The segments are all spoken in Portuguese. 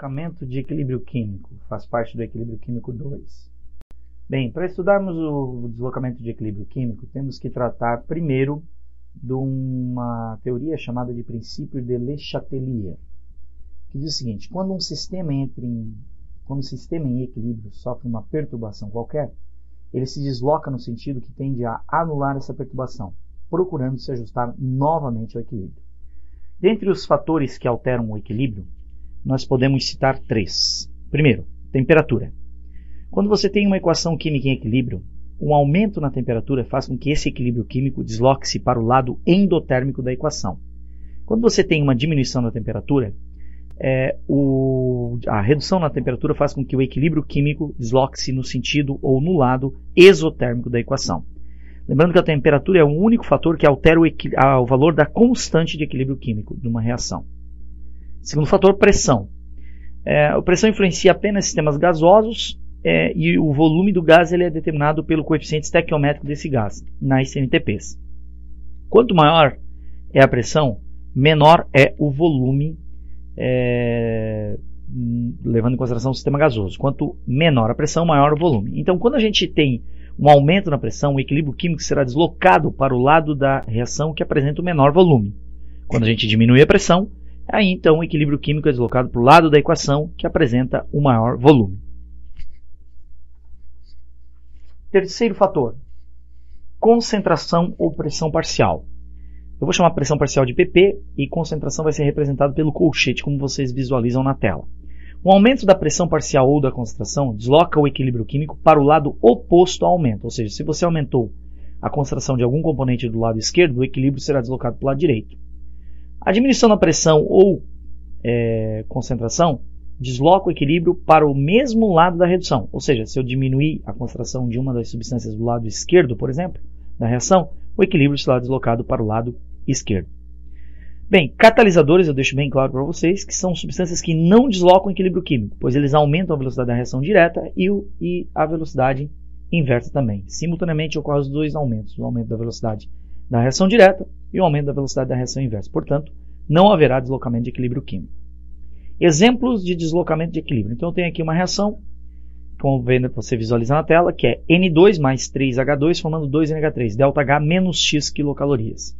Deslocamento de equilíbrio químico, faz parte do equilíbrio químico 2. Bem, para estudarmos o deslocamento de equilíbrio químico, temos que tratar primeiro de uma teoria chamada de princípio de Le Chatelier, que diz o seguinte: quando um sistema em equilíbrio sofre uma perturbação qualquer, ele se desloca no sentido que tende a anular essa perturbação, procurando se ajustar novamente ao equilíbrio. Dentre os fatores que alteram o equilíbrio, nós podemos citar três. Primeiro, temperatura. Quando você tem uma equação química em equilíbrio, um aumento na temperatura faz com que esse equilíbrio químico desloque-se para o lado endotérmico da equação. Quando você tem uma diminuição da temperatura, a redução na temperatura faz com que o equilíbrio químico desloque-se no sentido ou no lado exotérmico da equação. Lembrando que a temperatura é o único fator que altera o valor da constante de equilíbrio químico de uma reação. Segundo fator, pressão. A pressão influencia apenas sistemas gasosos e o volume do gás ele é determinado pelo coeficiente estequiométrico desse gás, nas CNTPs. Quanto maior é a pressão, menor é o volume, levando em consideração o sistema gasoso. Quanto menor a pressão, maior o volume. Então, quando a gente tem um aumento na pressão, o equilíbrio químico será deslocado para o lado da reação que apresenta o menor volume. Quando a gente diminui a pressão, aí então o equilíbrio químico é deslocado para o lado da equação que apresenta o maior volume. Terceiro fator, concentração ou pressão parcial. Eu vou chamar pressão parcial de PP e concentração vai ser representado pelo colchete, como vocês visualizam na tela. O aumento da pressão parcial ou da concentração desloca o equilíbrio químico para o lado oposto ao aumento. Ou seja, se você aumentou a concentração de algum componente do lado esquerdo, o equilíbrio será deslocado para o lado direito. A diminuição da pressão ou concentração desloca o equilíbrio para o mesmo lado da redução. Ou seja, se eu diminuir a concentração de uma das substâncias do lado esquerdo, por exemplo, da reação, o equilíbrio será deslocado para o lado esquerdo. Bem, catalisadores eu deixo bem claro para vocês que são substâncias que não deslocam o equilíbrio químico, pois eles aumentam a velocidade da reação direta e a velocidade inversa também. Simultaneamente ocorrem os dois aumentos, o aumento da velocidade da reação direta e o aumento da velocidade da reação inversa. Portanto, não haverá deslocamento de equilíbrio químico. Exemplos de deslocamento de equilíbrio. Então eu tenho aqui uma reação, como você visualiza na tela, que é N2 mais 3H2 formando 2NH3, ΔH menos X quilocalorias.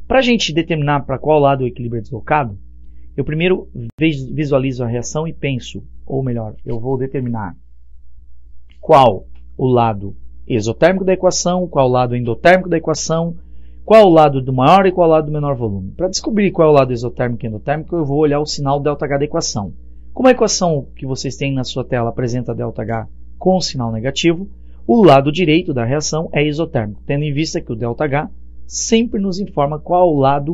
Para a gente determinar para qual lado o equilíbrio é deslocado, eu primeiro visualizo a reação e penso, ou melhor, eu vou determinar qual o lado exotérmico da equação, qual o lado endotérmico da equação, qual o lado do maior e qual o lado do menor volume. Para descobrir qual é o lado exotérmico e endotérmico, eu vou olhar o sinal ΔH da equação. Como a equação que vocês têm na sua tela apresenta ΔH com sinal negativo, o lado direito da reação é exotérmico, tendo em vista que o ΔH sempre nos informa qual a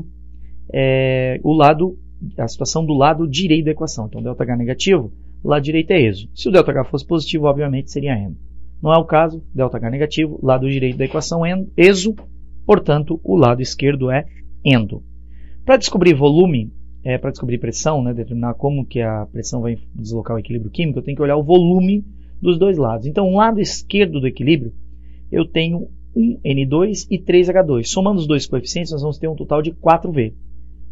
situação do lado direito da equação. Então, ΔH negativo, o lado direito é exo. Se o ΔH fosse positivo, obviamente seria endo. Não é o caso, ΔH negativo, lado direito da equação é exo, portanto, o lado esquerdo é endo. Para descobrir volume, para descobrir pressão, determinar como que a pressão vai deslocar o equilíbrio químico, eu tenho que olhar o volume dos dois lados. Então, o lado esquerdo do equilíbrio, eu tenho 1N2 e 3H2. Somando os dois coeficientes, nós vamos ter um total de 4V.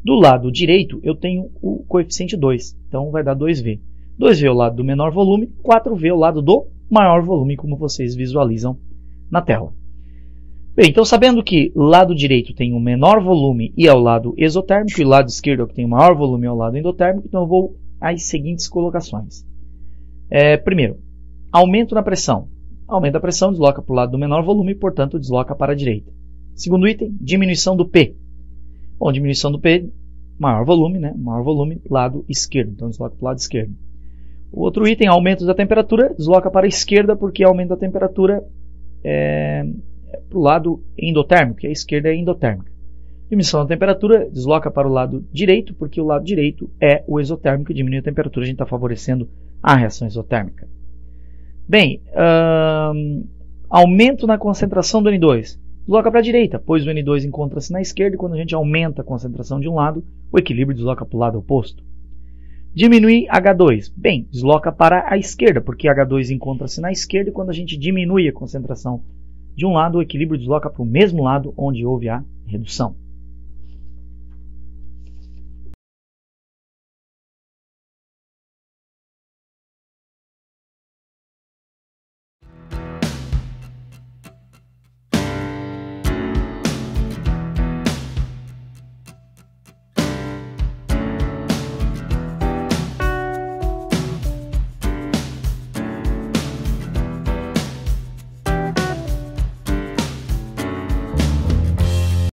Do lado direito, eu tenho o coeficiente 2, então vai dar 2V. 2V é o lado do menor volume, 4V é o lado do maior volume, como vocês visualizam na tela. Bem, então sabendo que o lado direito tem o menor volume e é o lado exotérmico, e o lado esquerdo é o que tem o maior volume e é o lado endotérmico, então eu vou às seguintes colocações. Primeiro, aumento na pressão. Aumento da pressão desloca para o lado do menor volume e, portanto, desloca para a direita. Segundo item, diminuição do P. Bom, diminuição do P, maior volume, maior volume, lado esquerdo, então desloca para o lado esquerdo. O outro item, aumento da temperatura, desloca para a esquerda porque aumento da temperatura para o lado endotérmico, que a esquerda é endotérmica. Diminuição da temperatura, desloca para o lado direito, porque o lado direito é o exotérmico, e diminui a temperatura, a gente está favorecendo a reação exotérmica. Bem, aumento na concentração do N2, desloca para a direita, pois o N2 encontra-se na esquerda e quando a gente aumenta a concentração de um lado, o equilíbrio desloca para o lado oposto. Diminuir H2, bem, desloca para a esquerda, porque H2 encontra-se na esquerda e quando a gente diminui a concentração de um lado, o equilíbrio desloca para o mesmo lado onde houve a redução.